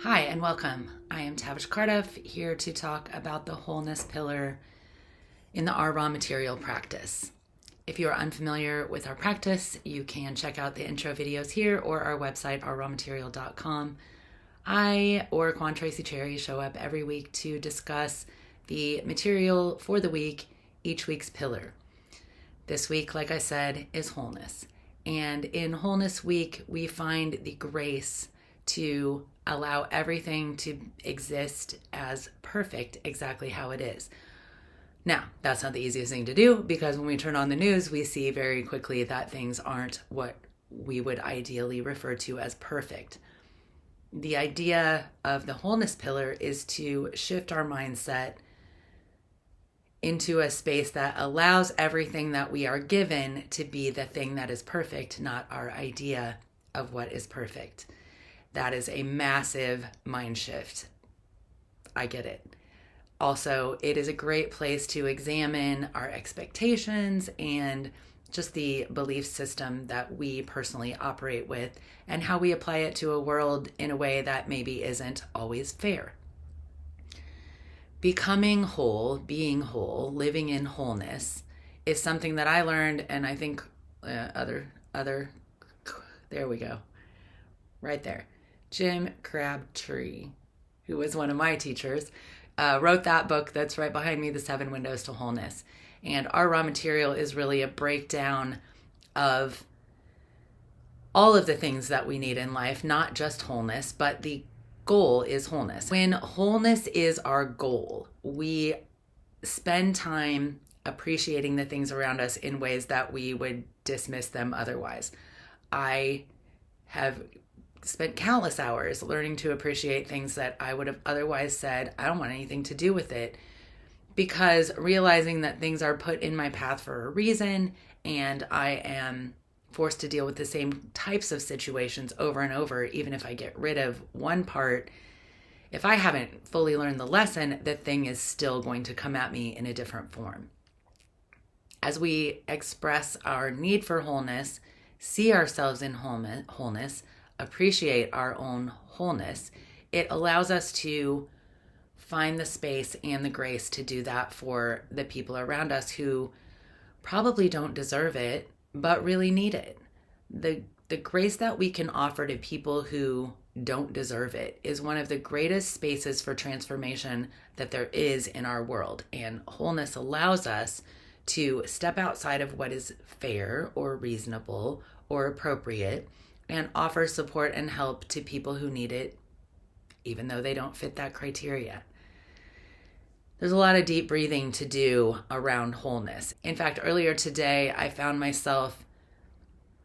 Hi and welcome. I am Tavish Cardiff, here to talk about the wholeness pillar in the Our Raw Material practice. If you are unfamiliar with our practice, you can check out the intro videos here or our website, ourrawmaterial.com. I or Quan Tracy Cherry show up every week to discuss the material for the week, each week's pillar. This week, like I said, is wholeness. And in Wholeness Week, we find the grace to allow everything to exist as perfect, exactly how it is. Now, that's not the easiest thing to do, because when we turn on the news, we see very quickly that things aren't what we would ideally refer to as perfect. The idea of the wholeness pillar is to shift our mindset into a space that allows everything that we are given to be the thing that is perfect, not our idea of what is perfect. That is a massive mind shift. I get it. Also, it is a great place to examine our expectations and just the belief system that we personally operate with and how we apply it to a world in a way that maybe isn't always fair. Becoming whole, being whole, living in wholeness is something that I learned, and I think there we go, right there. Jim Crabtree, who was one of my teachers, wrote that book that's right behind me, The 7 Windows to Wholeness. And Our Raw Material is really a breakdown of all of the things that we need in life, not just wholeness, but the goal is wholeness. When wholeness is our goal, we spend time appreciating the things around us in ways that we would dismiss them otherwise. I have spent countless hours learning to appreciate things that I would have otherwise said, I don't want anything to do with it, because realizing that things are put in my path for a reason, and I am forced to deal with the same types of situations over and over, even if I get rid of one part. If I haven't fully learned the lesson, the thing is still going to come at me in a different form. As we express our need for wholeness, see ourselves in wholeness, appreciate our own wholeness, it allows us to find the space and the grace to do that for the people around us who probably don't deserve it, but really need it. The grace that we can offer to people who don't deserve it is one of the greatest spaces for transformation that there is in our world. And wholeness allows us to step outside of what is fair or reasonable or appropriate and offer support and help to people who need it, even though they don't fit that criteria. There's a lot of deep breathing to do around wholeness. In fact, earlier today, I found myself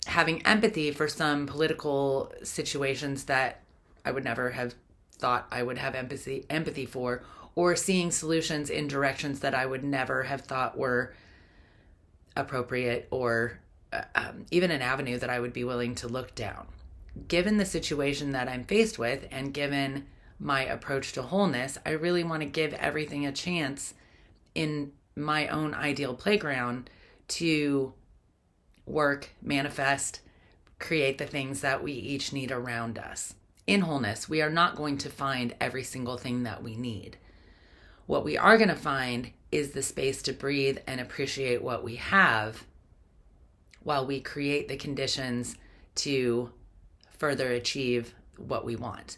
having empathy for some political situations that I would never have thought I would have empathy for, or seeing solutions in directions that I would never have thought were appropriate or even an avenue that I would be willing to look down. Given the situation that I'm faced with, and given my approach to wholeness, I really want to give everything a chance in my own ideal playground to work, manifest, create the things that we each need around us. In wholeness, we are not going to find every single thing that we need. What we are going to find is the space to breathe and appreciate what we have, while we create the conditions to further achieve what we want.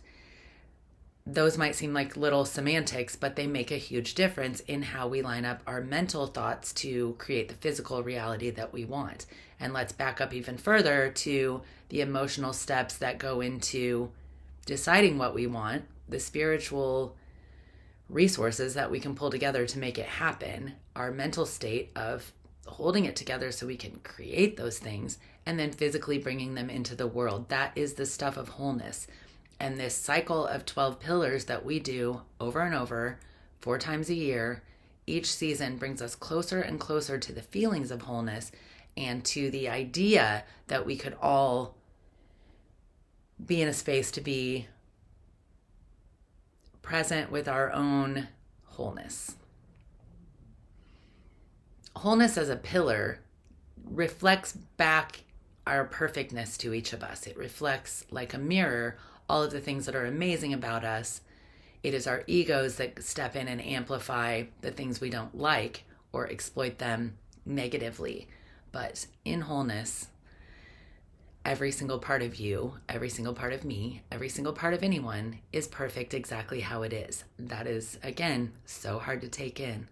Those might seem like little semantics, but they make a huge difference in how we line up our mental thoughts to create the physical reality that we want. And let's back up even further to the emotional steps that go into deciding what we want, the spiritual resources that we can pull together to make it happen, our mental state of holding it together so we can create those things, and then physically bringing them into the world. That is the stuff of wholeness. And this cycle of 12 pillars that we do over and over, 4 times a year, each season brings us closer and closer to the feelings of wholeness and to the idea that we could all be in a space to be present with our own wholeness. Wholeness as a pillar reflects back our perfectness to each of us. It reflects like a mirror all of the things that are amazing about us. It is our egos that step in and amplify the things we don't like or exploit them negatively. But in wholeness, every single part of you, every single part of me, every single part of anyone is perfect exactly how it is. That is, again, so hard to take in.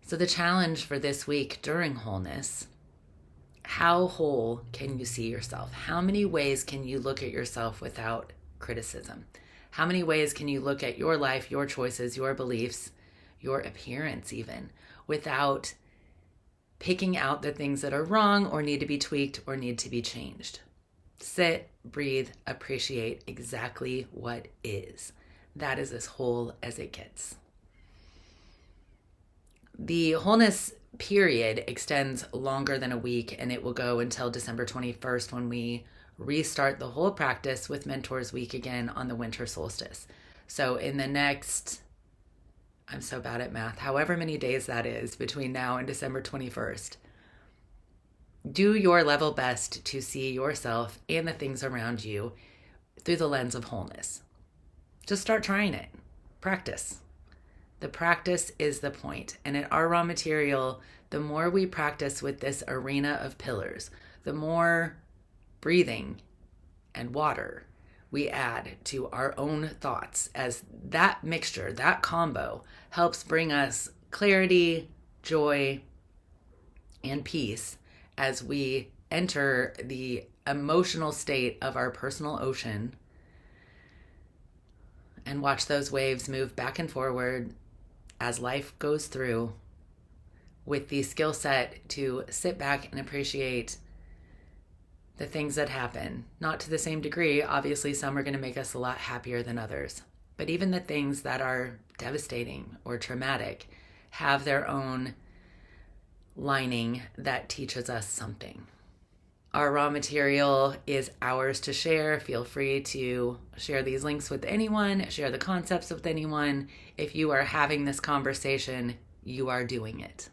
So the challenge for this week during wholeness, how whole can you see yourself? How many ways can you look at yourself without criticism? How many ways can you look at your life, your choices, your beliefs, your appearance even, without picking out the things that are wrong or need to be tweaked or need to be changed? Sit, breathe, appreciate exactly what is. That is as whole as it gets. The wholeness period extends longer than a week, and it will go until December 21st when we restart the whole practice with Mentors Week again on the winter solstice. So in the next, I'm so bad at math, however many days that is between now and December 21st, do your level best to see yourself and the things around you through the lens of wholeness. Just start trying it. Practice. The practice is the point. And at our raw material, the more we practice with this arena of pillars, the more breathing and water we add to our own thoughts, as that mixture, that combo helps bring us clarity, joy, and peace as we enter the emotional state of our personal ocean and watch those waves move back and forward as life goes through, with the skill set to sit back and appreciate the things that happen. Not to the same degree. Obviously, some are going to make us a lot happier than others. But even the things that are devastating or traumatic have their own lining that teaches us something. Our raw material is ours to share. Feel free to share these links with anyone, share the concepts with anyone. If you are having this conversation, you are doing it.